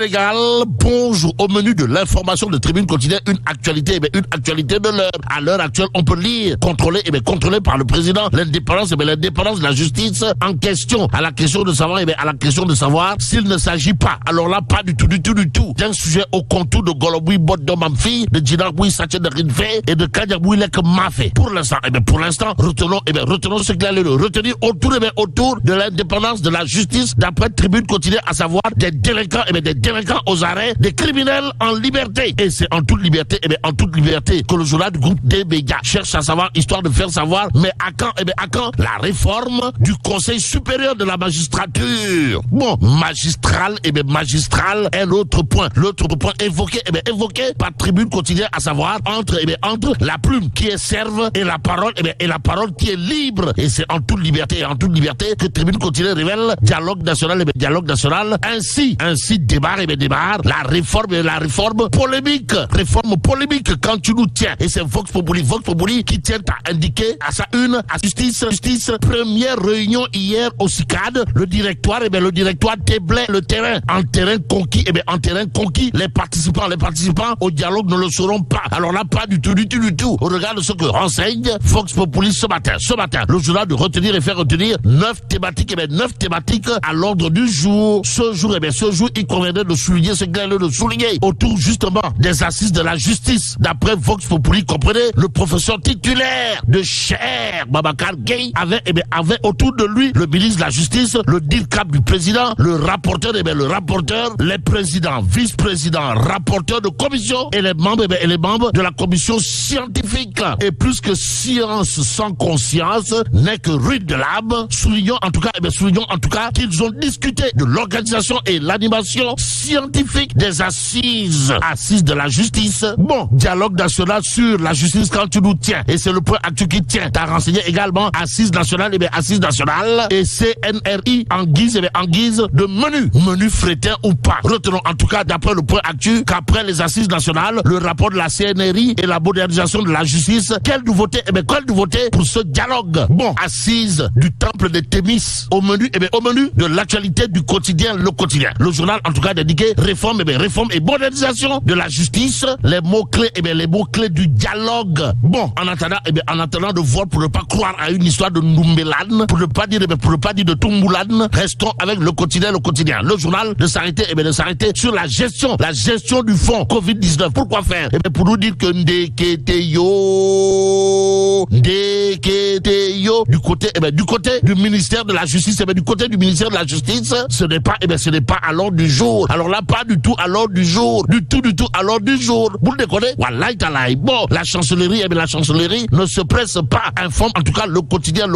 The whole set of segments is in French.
Sénégal, bonjour. Au menu de l'information de Tribune Quotidienne, une actualité de l'heure. À l'heure actuelle, on peut lire, contrôlé par le président, l'indépendance de la justice en question. À la question de savoir, s'il ne s'agit pas, alors là, pas du tout, d'un sujet au contour de Goloboui Bodomamfi, de Djinabouy Saché de Rinfe et de Kadiabouy Lek Mafé. Pour l'instant, retenons ce qu'il y a le retenir autour de l'indépendance de la justice, d'après Tribune Quotidienne, à savoir des délinquants aux arrêts, des criminels en liberté. Et c'est en toute liberté que le journal du groupe des médias cherche à savoir, histoire de faire savoir, mais à quand la réforme du Conseil supérieur de la magistrature. Bon, magistral est l'autre point évoqué par Tribune Quotidienne, à savoir entre la plume qui est serve et la parole qui est libre. Et c'est en toute liberté que Tribune Quotidienne révèle dialogue national. Ainsi démarre la réforme polémique. Réforme polémique quand tu nous tiens. Et c'est Vox Populi qui tient à indiquer à sa une, à justice, première réunion hier au CICAD, le directoire déblaye le terrain. En terrain conquis, les participants au dialogue ne le seront pas. Alors là, pas du tout. Au regard de ce que renseigne Vox Populi ce matin. Le journal de retenir et faire retenir 9 thématiques à l'ordre du jour. Ce jour, il conviendrait de souligner ce qu'il y a de souligner autour justement des assises de la justice. D'après Vox Populi, comprenez, le professeur titulaire de Cher Babacar Gueye avait autour de lui le ministre de la Justice, le DIRCAP du président, le rapporteur, les présidents, vice-présidents, rapporteurs de commission et les membres de la commission scientifique. Et plus que science sans conscience n'est que rude de l'âme. Soulignons en tout cas qu'ils ont discuté de l'organisation et l'animation scientifique des assises de la justice. Bon, dialogue national sur la justice quand tu nous tiens. Et c'est le point actuel qui tient. T'as renseigné également assises nationales et CNRI en guise de menu frétin ou pas. Retenons en tout cas d'après le point actuel qu'après les assises nationales, le rapport de la CNRI et la modernisation de la justice, quelle nouveauté pour ce dialogue. Bon, assises du temple de Thémis au menu de l'actualité du quotidien, le quotidien. Le journal en tout cas indiqué réforme et modernisation de la justice, les mots-clés du dialogue. Bon, en attendant de voir, pour ne pas croire à une histoire de Ndoumbelane, pour ne pas dire de Tumboulane, restons avec le quotidien. Le journal de s'arrêter sur la gestion du fonds Covid-19. Pourquoi faire? Pour nous dire que du côté du ministère de la Justice, ce n'est pas à l'ordre du jour. Alors là, pas du tout à l'ordre du jour. Du tout à l'ordre du jour. Vous le déconnez? Wallahi talaï. Bon, la chancellerie ne se presse pas. Informe en tout cas le quotidien.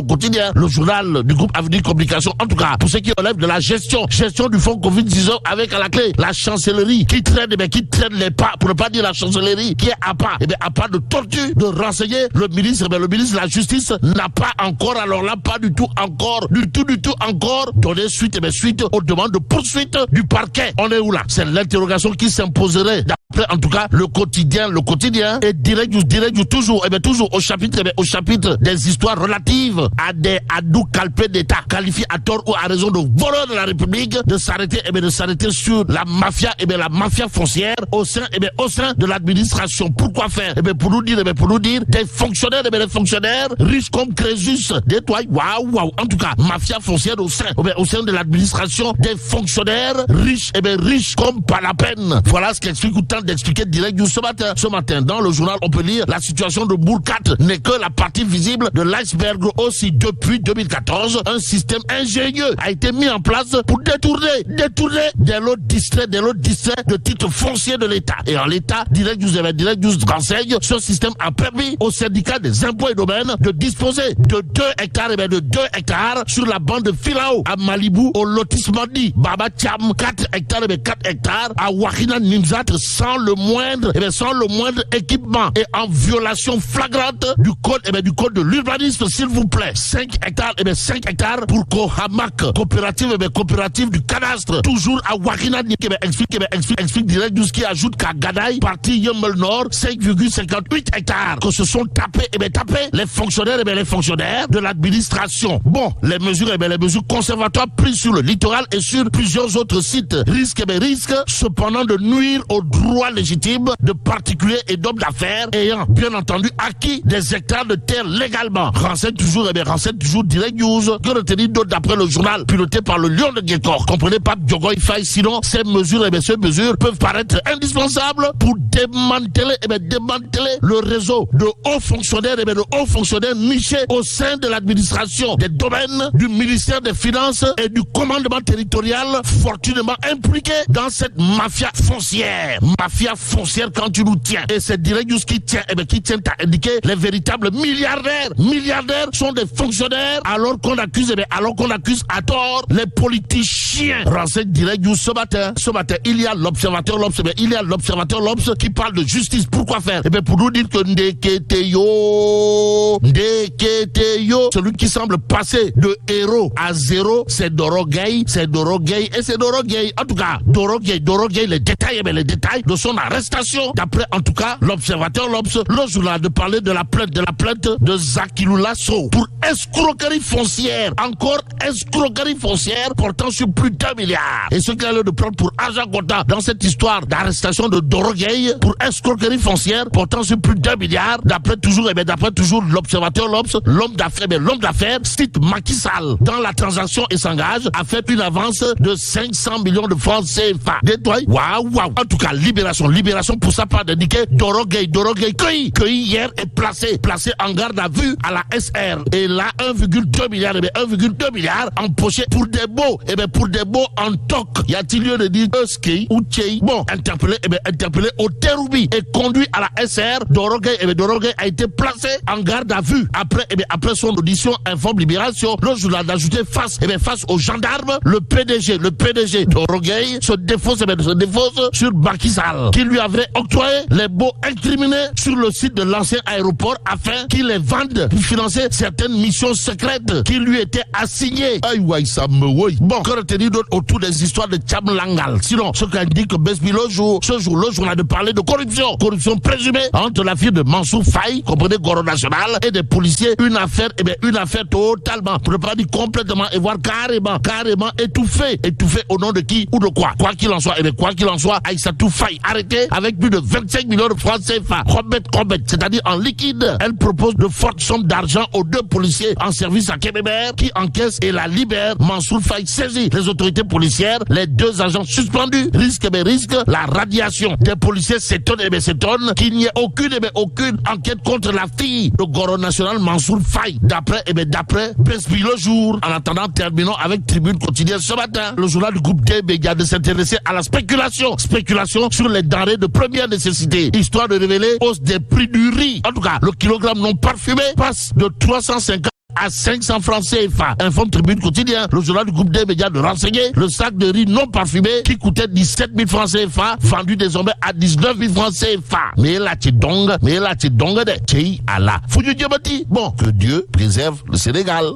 Le journal du groupe Avenir Communication. En tout cas, pour ceux qui relèvent de la gestion du fonds Covid-19 avec à la clé la chancellerie qui traîne les pas, pour ne pas dire la chancellerie qui est à pas de tortue de renseigner le ministre de la Justice n'a pas encore, alors là, pas du tout encore donné suite aux demandes de poursuite du parquet. On est où là? C'est l'interrogation qui s'imposerait d'après en tout cas le quotidien et direct toujours au chapitre des histoires relatives à des adou calpés d'État qualifiés à tort ou à raison de voleurs de la République de s'arrêter sur la mafia foncière au sein de l'administration. Pourquoi faire? Pour nous dire des fonctionnaires riches comme Crésus, des toits, waouh. En tout cas, mafia foncière au sein de l'administration, des fonctionnaires riches comme pas la peine. Voilà ce qu'explique ou tente d'expliquer direct ce matin. Dans le journal, on peut lire la situation de Bourkat n'est que la partie visible de l'iceberg. Aussi, depuis 2014, un système ingénieux a été mis en place pour détourner des lots distraits de titres fonciers de l'État. Et en l'État, Direct News renseigne, ce système a permis au syndicat des impôts et domaines de disposer de 2 hectares sur la bande de Filao à Malibu, au lotissement dit Baba Cham, 4 hectares à Wakina Nimzat, 100 sans le moindre équipement et en violation flagrante du code, du code de l'urbanisme, s'il vous plaît. 5 hectares pour Kohamak, coopérative du cadastre, toujours à Wakinani, explique direct du qui ajoute qu'à Gadaï, partie Yomel Nord, 5,58 hectares, que se sont tapés, les fonctionnaires, de l'administration. Bon, les mesures conservatoires prises sur le littoral et sur plusieurs autres sites risquent cependant de nuire aux droits légitimes de particuliers et d'hommes d'affaires ayant, bien entendu, acquis des hectares de terre légalement. Renseigne toujours Direct News. Que retenir d'autre d'après le journal piloté par le Lion de Guécor? Comprenez pas Diogoy Faye, sinon ces mesures peuvent paraître indispensables pour démanteler le réseau de hauts fonctionnaires nichés au sein de l'administration des domaines du ministère des Finances et du commandement territorial, fortunément impliqués dans cette mafia foncière quand tu nous tiens. Et c'est Direct News qui tient à indiquer les véritables milliardaires sont des fonctionnaires alors qu'on accuse à tort les politiciens. Renseigne Direct News ce matin, il y a l'observateur L'Obs qui parle de justice. Pourquoi faire? Pour nous dire que Ndeketeyo, celui qui semble passer de héros à zéro, c'est Dorogay. En tout cas, Dorogay, les détails de son arrestation. D'après, en tout cas, l'observateur L'Obs, le journal de parler de la plainte de Zakilou Lasso pour escroquerie foncière. Encore escroquerie foncière portant sur plus d'1 milliard. Et ce qu'il a l'air de prendre pour argent comptant dans cette histoire d'arrestation de Dorogay pour escroquerie foncière portant sur plus d'1 milliard. D'après toujours l'observateur L'Obs, l'homme d'affaires cite Macky Sall dans la transaction et s'engage à faire une avance de 500 millions de francs CFA. Détoile. Waouh. En tout cas, libération pour sa part d'indiquer Dorogay cueilli hier et placé en garde à vue à la SR. Et là, 1,2 milliard empoché pour des baux en toc. Y a-t-il lieu de dire ski ou tchei? Bon, interpellé au Teroubi et conduit à la SR. Dorogay a été placé en garde à vue après son audition, informe Libération. Le journal d'ajouter face aux gendarmes, le PDG Dorogay se défausse sur Macky Sall, qui lui avait octroyé les baux incriminés sur le site de l'ancien aéroport afin qu'il les vende pour financer certaines missions secrètes qui lui étaient assignées. Bon, que retenir d'autre autour des histoires de Tchamlangal? Sinon, ce qu'indique Besbi le journal de parler de corruption présumée entre la fille de Mansour Faye, comprenez Goro National, et des policiers, une affaire totalement, pour ne pas dire complètement, et voire carrément étouffée au nom de qui ou de quoi. Quoi qu'il en soit, Aïssatou Faye arrêtée avec plus de 25 millions de francs CFA. Robet, c'est-à-dire en liquide. Elle propose de fortes sommes d'argent aux 2 policiers en service à Kébémer qui encaissent et la libèrent. Mansour Faye saisit les autorités policières, les 2 agents suspendus risquent la radiation. Des policiers s'étonnent qu'il n'y ait aucune enquête contre la fille de Goro National Mansour Faye. D'après Besbi le jour. En attendant, terminons avec Tribune quotidienne ce matin. Le journal du groupe D média de s'intéresser à la spéculation sur les denrées de première nécessité, histoire de révéler hausse des prix du riz. En tout cas, le kilogramme non parfumé passe de 350 à 500 francs CFA. Informe Tribune quotidien. Le journal du groupe des médias de renseigner le sac de riz non parfumé qui coûtait 17 000 francs CFA, vendu désormais à 19 000 francs CFA. Mais là, tu donges de Tchei Allah. Bon, que Dieu préserve le Sénégal.